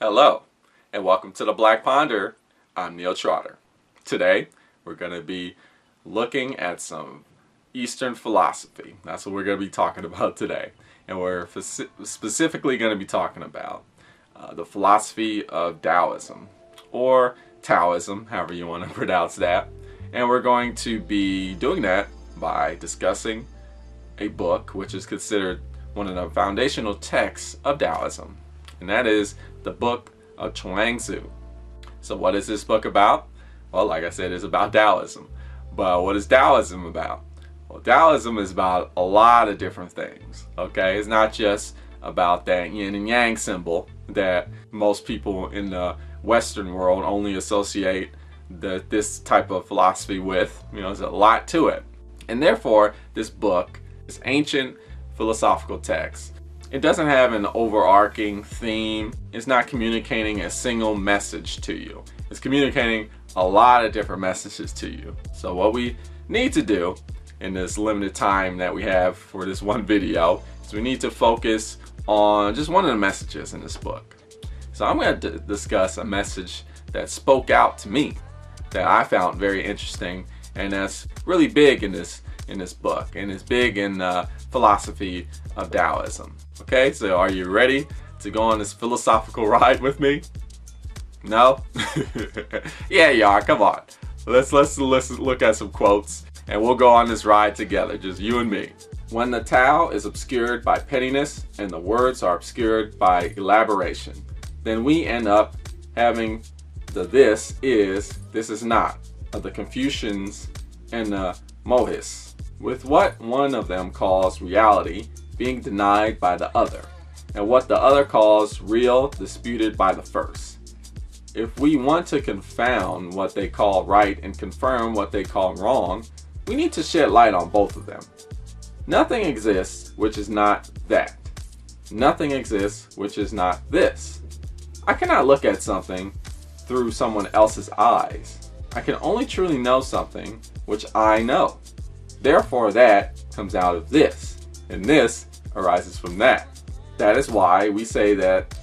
Hello, and welcome to the Black Ponder. I'm Neil Trotter. Today, we're going to be looking at some Eastern philosophy. That's what we're going to be talking about today. And we're specifically going to be talking about the philosophy of Daoism, or Taoism, however you want to pronounce that. And we're going to be doing that by discussing a book which is considered one of the foundational texts of Daoism, and that is the book of Chuang Tzu. So what is this book about? Well, like I said, it's about Daoism. But what is Daoism about? Well, Daoism is about a lot of different things, okay? It's not just about that yin and yang symbol that most people in the Western world only associate this type of philosophy with. You know, there's a lot to it. And therefore, this book, this ancient philosophical text, it doesn't have an overarching theme. It's not communicating a single message to you. It's communicating a lot of different messages to you. So what we need to do in this limited time that we have for this one video is we need to focus on just one of the messages in this book. So I'm going to discuss a message that spoke out to me, that I found very interesting, and that's really big in this book, and it's big in the philosophy of Daoism. Okay, so are you ready to go on this philosophical ride with me? No? Yeah, you are. Come on. Let's look at some quotes, and we'll go on this ride together, just you and me. When the Tao is obscured by pettiness and the words are obscured by elaboration, then we end up having the this is not of the Confucians and the Mohists, with what one of them calls reality being denied by the other, and what the other calls real disputed by the first. If we want to confound what they call right and confirm what they call wrong, we need to shed light on both of them. Nothing exists which is not that. Nothing exists which is not this. I cannot look at something through someone else's eyes. I can only truly know something which I know. Therefore that comes out of this, and this arises from that. That is why we say that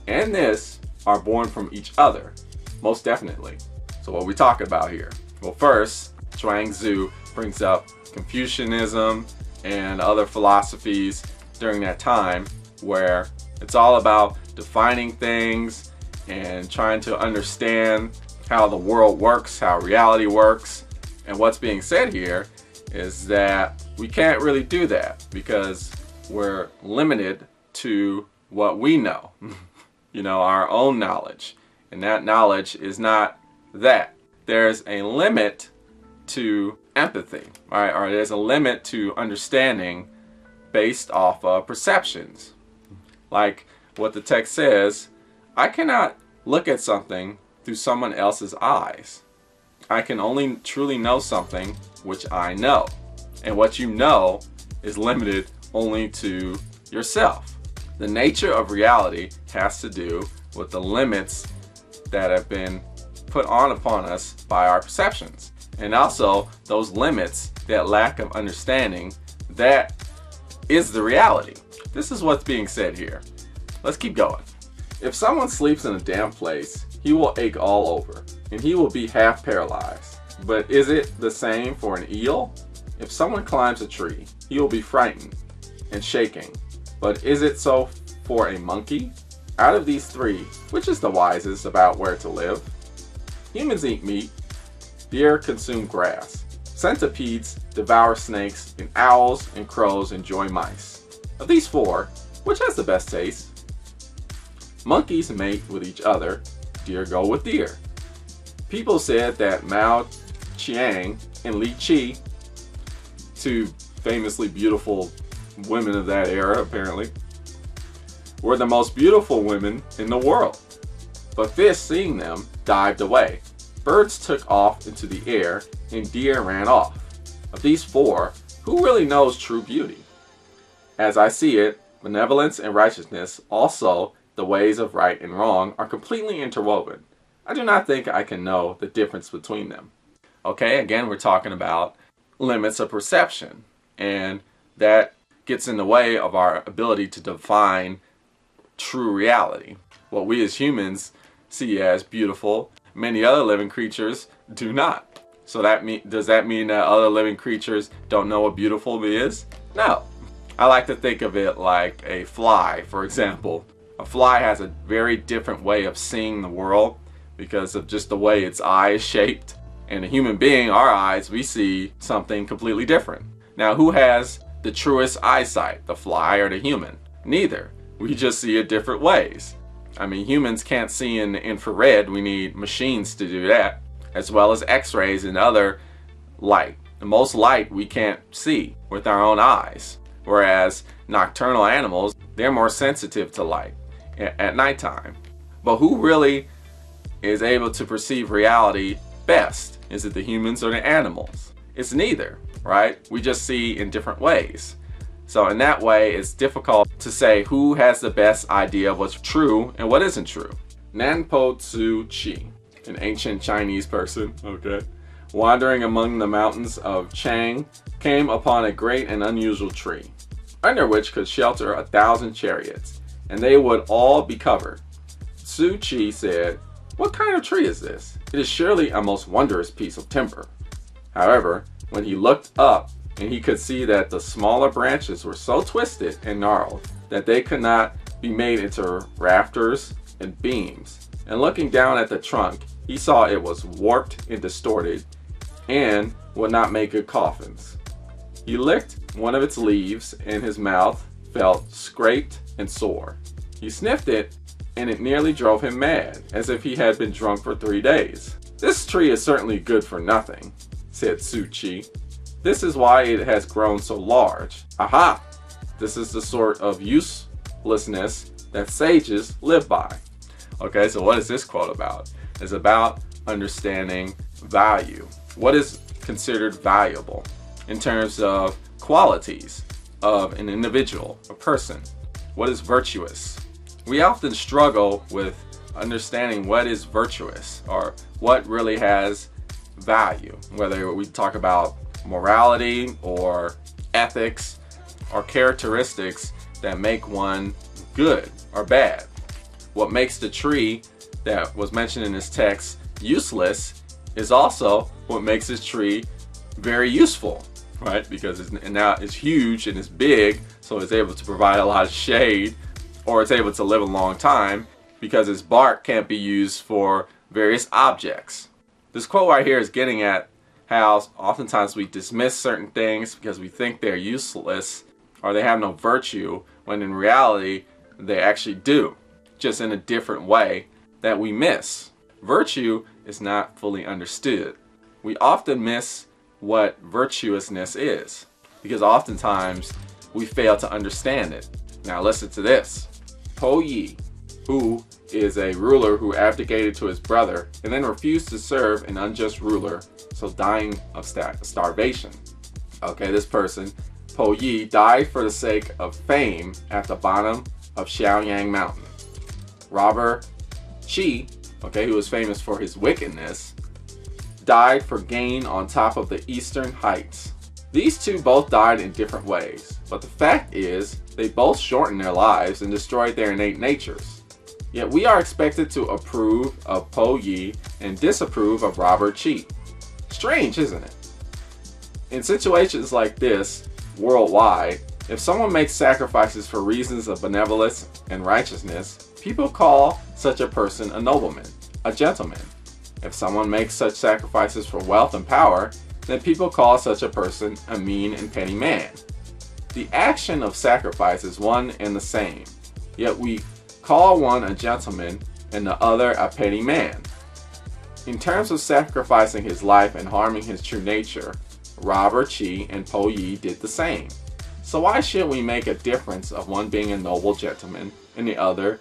and this are born from each other, most definitely. So what are we talking about here? Well, first, Chuang Tzu brings up Confucianism and other philosophies during that time, where it's all about defining things and trying to understand how the world works, how reality works. And what's being said here is that we can't really do that because we're limited to what we know, you know, our own knowledge. And that knowledge is not that. There's a limit to empathy, right? Or there's a limit to understanding based off of perceptions. Like what the text says, I cannot look at something through someone else's eyes. I can only truly know something which I know. And what you know is limited only to yourself. The nature of reality has to do with the limits that have been put on upon us by our perceptions. And also those limits, that lack of understanding, that is the reality. This is what's being said here. Let's keep going. If someone sleeps in a damp place, he will ache all over, and he will be half paralyzed. But is it the same for an eel? If someone climbs a tree, he will be frightened and shaking. But is it so for a monkey? Out of these three, which is the wisest about where to live? Humans eat meat, deer consume grass, centipedes devour snakes, and owls and crows enjoy mice. Of these four, which has the best taste? Monkeys mate with each other, deer go with deer. People said that Mao Qiang and Li Qi, two famously beautiful women of that era apparently, were the most beautiful women in the world. But fish, seeing them, dived away. Birds took off into the air, and deer ran off. Of these four, who really knows true beauty? As I see it, benevolence and righteousness, also the ways of right and wrong, are completely interwoven. I do not think I can know the difference between them. Okay, again, we're talking about limits of perception, and that gets in the way of our ability to define true reality. what we as humans see as beautiful, many other living creatures do not. So does that mean that other living creatures don't know what beautiful is? No. I like to think of it like a fly, for example. A fly has a very different way of seeing the world because of just the way its eye is shaped. And a human being, our eyes, we see something completely different. Now, who has the truest eyesight, the fly or the human? Neither. We just see it different ways. I mean, humans can't see in the infrared. We need machines to do that, as well as x-rays and other light. The most light we can't see with our own eyes. Whereas nocturnal animals, they're more sensitive to light at nighttime. But who really is able to perceive reality best? Is it the humans or the animals? It's neither, right? We just see in different ways. So in that way, it's difficult to say who has the best idea of what's true and what isn't true. Nanpo Tzu Chi, an ancient Chinese person, okay, wandering among the mountains of Chang, came upon a great and unusual tree, under which could shelter 1,000 chariots, and they would all be covered. Tzu Chi said, "What kind of tree is this? It is surely a most wondrous piece of timber." However, when he looked up and he could see that the smaller branches were so twisted and gnarled that they could not be made into rafters and beams, and looking down at the trunk, he saw it was warped and distorted and would not make good coffins. He licked one of its leaves and his mouth felt scraped and sore. He sniffed it and it nearly drove him mad, as if he had been drunk for 3 days. "This tree is certainly good for nothing," said Tzu Chi. "This is why it has grown so large. Aha! This is the sort of uselessness that sages live by." Okay, so what is this quote about? It's about understanding value. What is considered valuable in terms of qualities of an individual, a person? What is virtuous? We often struggle with understanding what is virtuous or what really has value, whether we talk about morality or ethics or characteristics that make one good or bad. What makes the tree that was mentioned in this text useless is also what makes this tree very useful, right? Because now it's huge and it's big, so it's able to provide a lot of shade, or it's able to live a long time because its bark can't be used for various objects. This quote right here is getting at how oftentimes we dismiss certain things because we think they're useless or they have no virtue, when in reality they actually do, just in a different way that we miss. Virtue is not fully understood. We often miss what virtuousness is because oftentimes we fail to understand it. Now listen to this. Po Yi, who is a ruler who abdicated to his brother and then refused to serve an unjust ruler, so dying of starvation. Okay, this person, Po Yi, died for the sake of fame at the bottom of Xiaoyang Mountain. Robber Chi, okay, who was famous for his wickedness, died for gain on top of the eastern heights. These two both died in different ways, but the fact is they both shortened their lives and destroyed their innate natures. Yet we are expected to approve of Po Yi and disapprove of Robber Chi. Strange, isn't it? In situations like this, worldwide, if someone makes sacrifices for reasons of benevolence and righteousness, people call such a person a nobleman, a gentleman. If someone makes such sacrifices for wealth and power, then people call such a person a mean and petty man. The action of sacrifice is one and the same, yet we call one a gentleman and the other a petty man. In terms of sacrificing his life and harming his true nature, Robber Chi and Po Yi did the same. So why should we make a difference of one being a noble gentleman and the other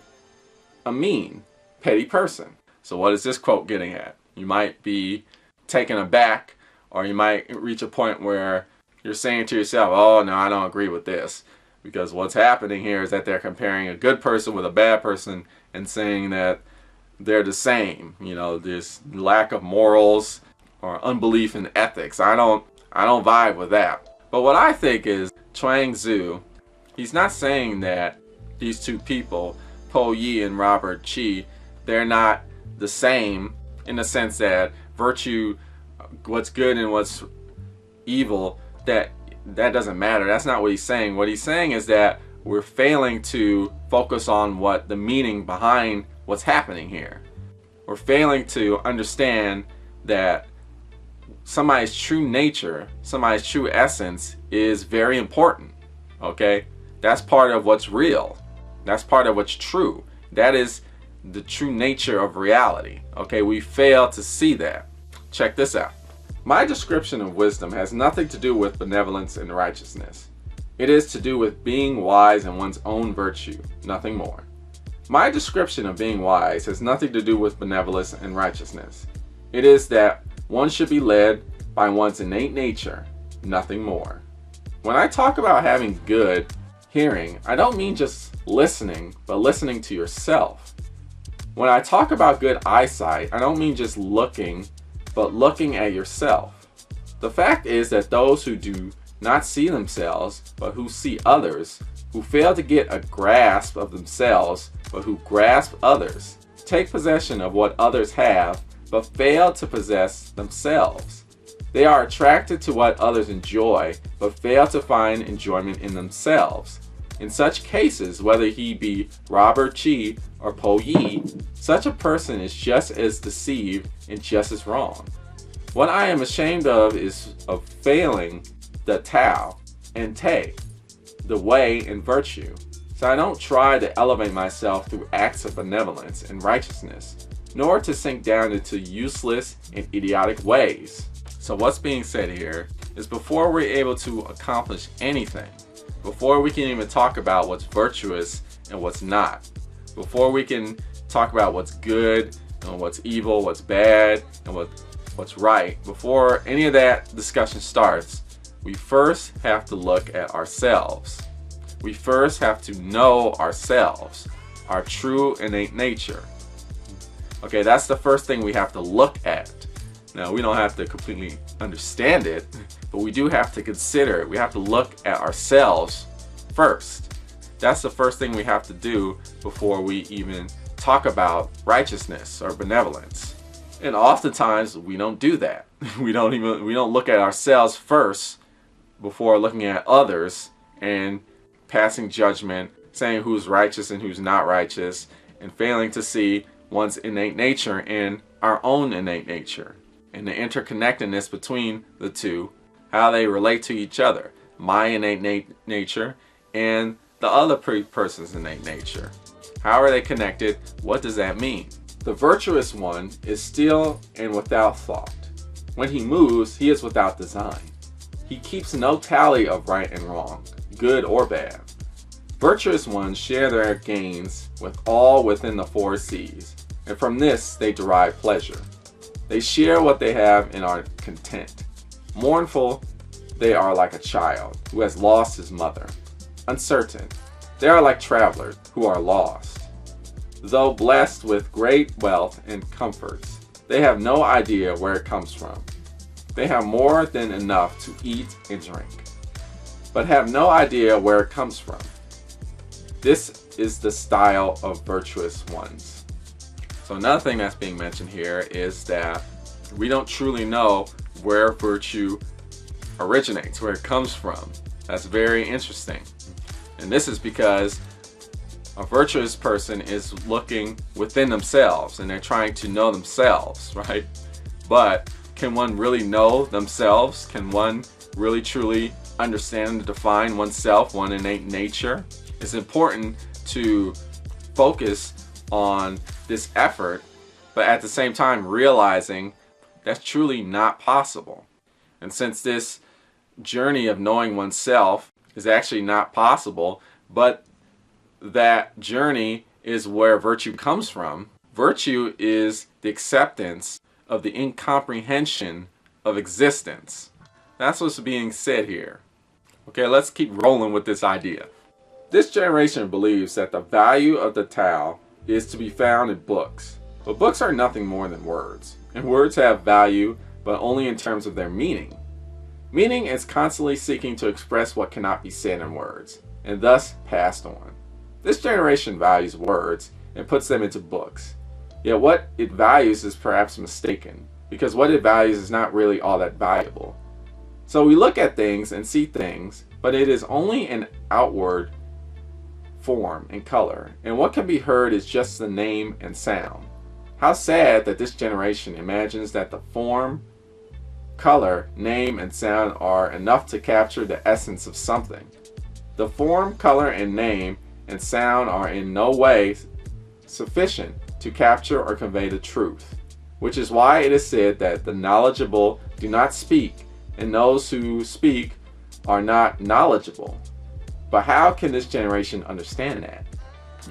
a mean, petty person? So what is this quote getting at? You might be taken aback, or you might reach a point where you're saying to yourself, oh no, I don't agree with this. Because what's happening here is that they're comparing a good person with a bad person and saying that they're the same. You know, this lack of morals or unbelief in ethics. I don't vibe with that. But what I think is Chuang Tzu, he's not saying that these two people, Po Yi and Robert Chi, they're not the same in the sense that virtue, what's good and what's evil, that doesn't matter. That's not what he's saying. What he's saying is that we're failing to focus on what the meaning behind what's happening here. We're failing to understand that somebody's true nature, somebody's true essence is very important. Okay? That's part of what's real. That's part of what's true. That is the true nature of reality. Okay? We fail to see that. Check this out. My description of wisdom has nothing to do with benevolence and righteousness. It is to do with being wise in one's own virtue, nothing more. My description of being wise has nothing to do with benevolence and righteousness. It is that one should be led by one's innate nature, nothing more. When I talk about having good hearing, I don't mean just listening, but listening to yourself. When I talk about good eyesight, I don't mean just looking, but looking at yourself. The fact is that those who do not see themselves, but who see others, who fail to get a grasp of themselves, but who grasp others, take possession of what others have, but fail to possess themselves. They are attracted to what others enjoy, but fail to find enjoyment in themselves. In such cases, whether he be Robert Chi or Po Yi, such a person is just as deceived and just as wrong. What I am ashamed of is of failing the Tao and Te, the way and virtue. So I don't try to elevate myself through acts of benevolence and righteousness, nor to sink down into useless and idiotic ways. So what's being said here is before we're able to accomplish anything, before we can even talk about what's virtuous and what's not, before we can talk about what's good and what's evil, what's bad and what's right, before any of that discussion starts, we first have to look at ourselves. We first have to know ourselves, our true innate nature. Okay, that's the first thing we have to look at. Now, we don't have to completely understand it, but we do have to consider it. We have to look at ourselves first. That's the first thing we have to do before we even talk about righteousness or benevolence. And oftentimes we don't do that. We don't look at ourselves first before looking at others and passing judgment, saying who's righteous and who's not righteous, and failing to see one's innate nature and our own innate nature, and the interconnectedness between the two, how they relate to each other, my innate nature and the other person's innate nature. How are they connected? What does that mean? The virtuous one is still and without thought. When he moves, he is without design. He keeps no tally of right and wrong, good or bad. Virtuous ones share their gains with all within the four seas, and from this they derive pleasure. They share what they have and are content. Mournful, they are like a child who has lost his mother. Uncertain, they are like travelers who are lost. Though blessed with great wealth and comforts, they have no idea where it comes from. They have more than enough to eat and drink, but have no idea where it comes from. This is the style of virtuous ones. So another thing that's being mentioned here is that we don't truly know where virtue originates, where it comes from. That's very interesting. And this is because a virtuous person is looking within themselves and they're trying to know themselves, right? But can one really know themselves? Can one really truly understand and define oneself, one innate nature? It's important to focus on this effort, but at the same time realizing that's truly not possible. And since this journey of knowing oneself is actually not possible, but that journey is where virtue comes from. Virtue is the acceptance of the incomprehension of existence. That's what's being said here. Okay, let's keep rolling with this idea. This generation believes that the value of the Tao is to be found in books. But books are nothing more than words. And words have value, but only in terms of their meaning. Meaning is constantly seeking to express what cannot be said in words, and thus passed on. This generation values words and puts them into books. Yet what it values is perhaps mistaken, because what it values is not really all that valuable. So we look at things and see things, but it is only an outward form and color, and what can be heard is just the name and sound. How sad that this generation imagines that the form, color, name, and sound are enough to capture the essence of something. The form, color, and name and sound are in no way sufficient to capture or convey the truth, which is why it is said that the knowledgeable do not speak, and those who speak are not knowledgeable. But how can this generation understand that?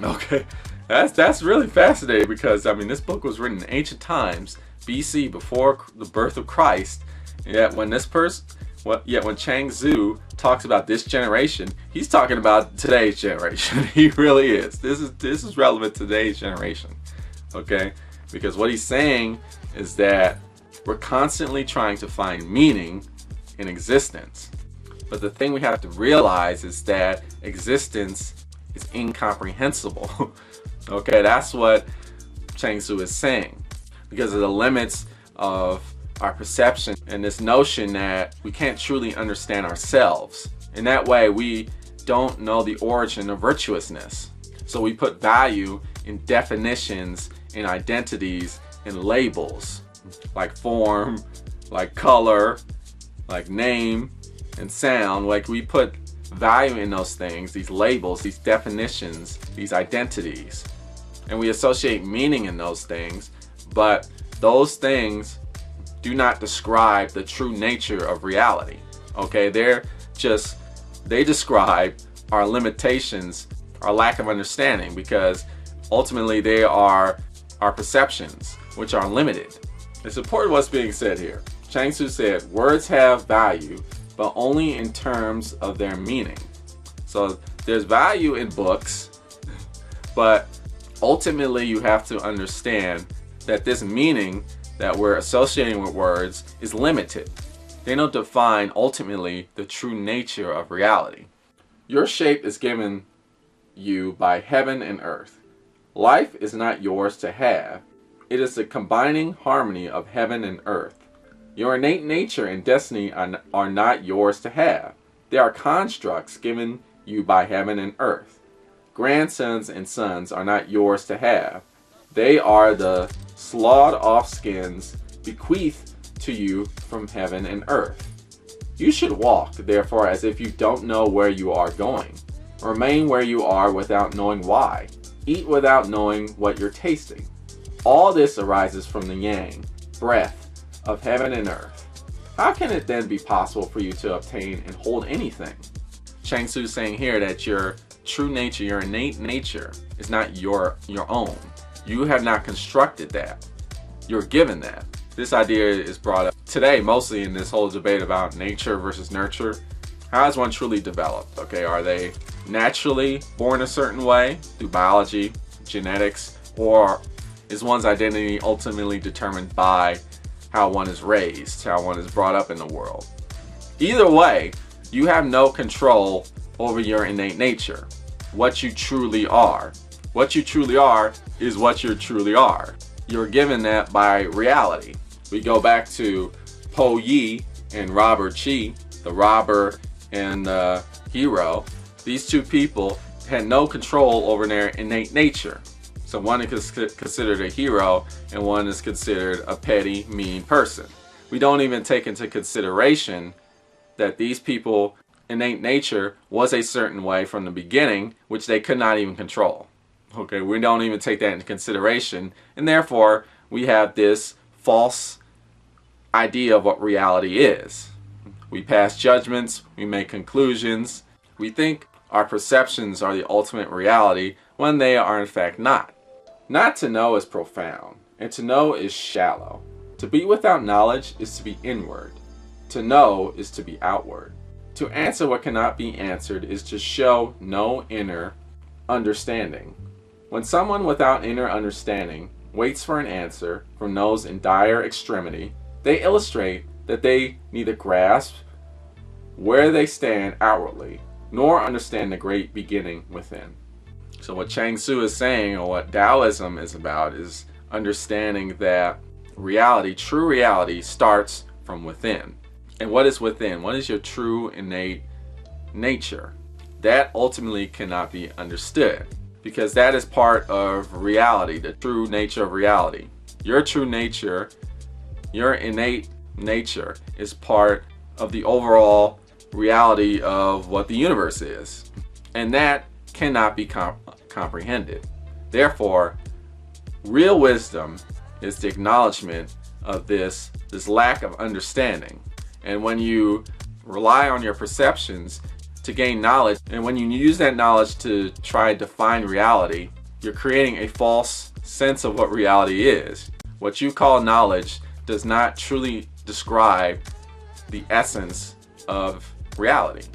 Okay, that's really fascinating, because I mean, this book was written in ancient times, BC, before the birth of Christ. Yet when when Chuang Tzu talks about this generation, he's talking about today's generation. He really is. This is relevant to today's generation. Okay, because what he's saying is that we're constantly trying to find meaning in existence. But the thing we have to realize is that existence is incomprehensible. Okay, that's what Chuang Tzu is saying, because of the limits of our perception and this notion that we can't truly understand ourselves. In that way, we don't know the origin of virtuousness. So we put value in definitions, in identities, in labels, like form, like color, like name, and sound. Like, we put value in those things, these labels, these definitions, these identities, and we associate meaning in those things, but those things do not describe the true nature of reality. Okay, they describe our limitations, our lack of understanding, because ultimately they are our perceptions, which are limited. It's important what's being said here. Chuang Tzu said, words have value, but only in terms of their meaning. So there's value in books, but ultimately you have to understand that this meaning that we're associating with words is limited. They don't define ultimately the true nature of reality. Your shape is given you by heaven and earth. Life is not yours to have. It is the combining harmony of heaven and earth. Your innate nature and destiny are not yours to have. They are constructs given you by heaven and earth. Grandsons and sons are not yours to have. They are the sawed off skins bequeathed to you from heaven and earth. You should walk, therefore, as if you don't know where you are going. Remain where you are without knowing why. Eat without knowing what you're tasting. All this arises from the yang, breath, of heaven and earth. How can it then be possible for you to obtain and hold anything? Chuang Tzu is saying here that your true nature, your innate nature, is not your own. You have not constructed that. You're given that. This idea is brought up today mostly in this whole debate about nature versus nurture. How is one truly developed? Okay, are they naturally born a certain way through biology, genetics, or is one's identity ultimately determined by how one is raised, how one is brought up in the world? Either way, you have no control over your innate nature, what you truly are. What you truly are is what you truly are. You're given that by reality. We go back to Po Yi and Robert Chi, the robber and the hero. These two people had no control over their innate nature. So one is considered a hero and one is considered a petty, mean person. We don't even take into consideration that these people innate nature was a certain way from the beginning, which they could not even control. Okay, we don't even take that into consideration, and therefore we have this false idea of what reality is. We pass judgments, we make conclusions, we think our perceptions are the ultimate reality when they are in fact not. Not to know is profound, and to know is shallow. To be without knowledge is to be inward. To know is to be outward. To answer what cannot be answered is to show no inner understanding. When someone without inner understanding waits for an answer from those in dire extremity, they illustrate that they neither grasp where they stand outwardly, nor understand the great beginning within. So what Chuang Tzu is saying, or what Daoism is about, is understanding that reality, true reality, starts from within. And what is within? What is your true innate nature? That ultimately cannot be understood, because that is part of reality, the true nature of reality. Your true nature, your innate nature, is part of the overall reality of what the universe is. And that cannot be comprehended. Therefore, real wisdom is the acknowledgement of this lack of understanding. And when you rely on your perceptions to gain knowledge, and when you use that knowledge to try to define reality, you're creating a false sense of what reality is. What you call knowledge does not truly describe the essence of reality,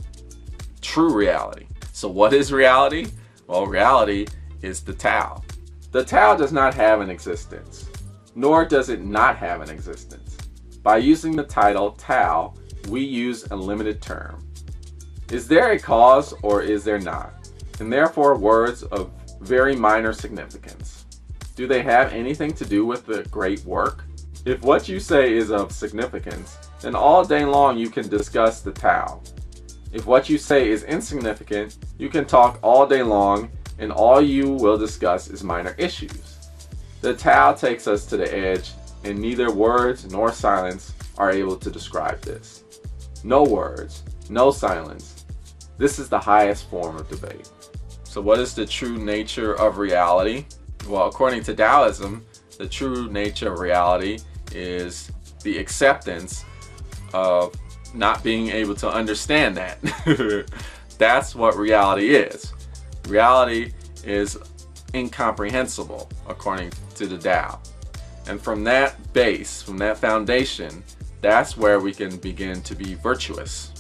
true reality. So what is reality? Well, reality is the Tao. The Tao does not have an existence, nor does it not have an existence. By using the title Tao, we use a limited term. Is there a cause or is there not? And therefore words of very minor significance. Do they have anything to do with the great work? If what you say is of significance, then all day long you can discuss the Tao. If what you say is insignificant, you can talk all day long, and all you will discuss is minor issues. The Tao takes us to the edge, and neither words nor silence are able to describe this. No words, no silence. This is the highest form of debate. So what is the true nature of reality? Well, according to Daoism, the true nature of reality is the acceptance of not being able to understand that. That's what reality is. Reality is incomprehensible according to the Tao. And from that base, from that foundation, that's where we can begin to be virtuous.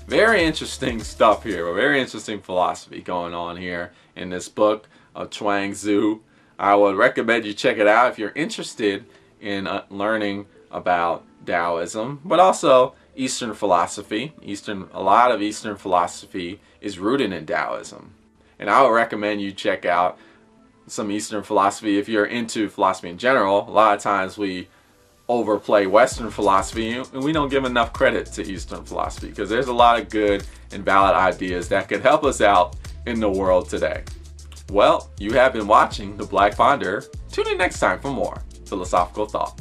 Very interesting stuff here, very interesting philosophy going on here in this book of Chuang Tzu. I would recommend you check it out if you're interested in learning about Daoism, but also Eastern philosophy. A lot of Eastern philosophy is rooted in Daoism. And I would recommend you check out some Eastern philosophy if you're into philosophy in general. A lot of times we overplay Western philosophy and we don't give enough credit to Eastern philosophy, because there's a lot of good and valid ideas that could help us out in the world today. Well, you have been watching The Black Ponder. Tune in next time for more philosophical thought.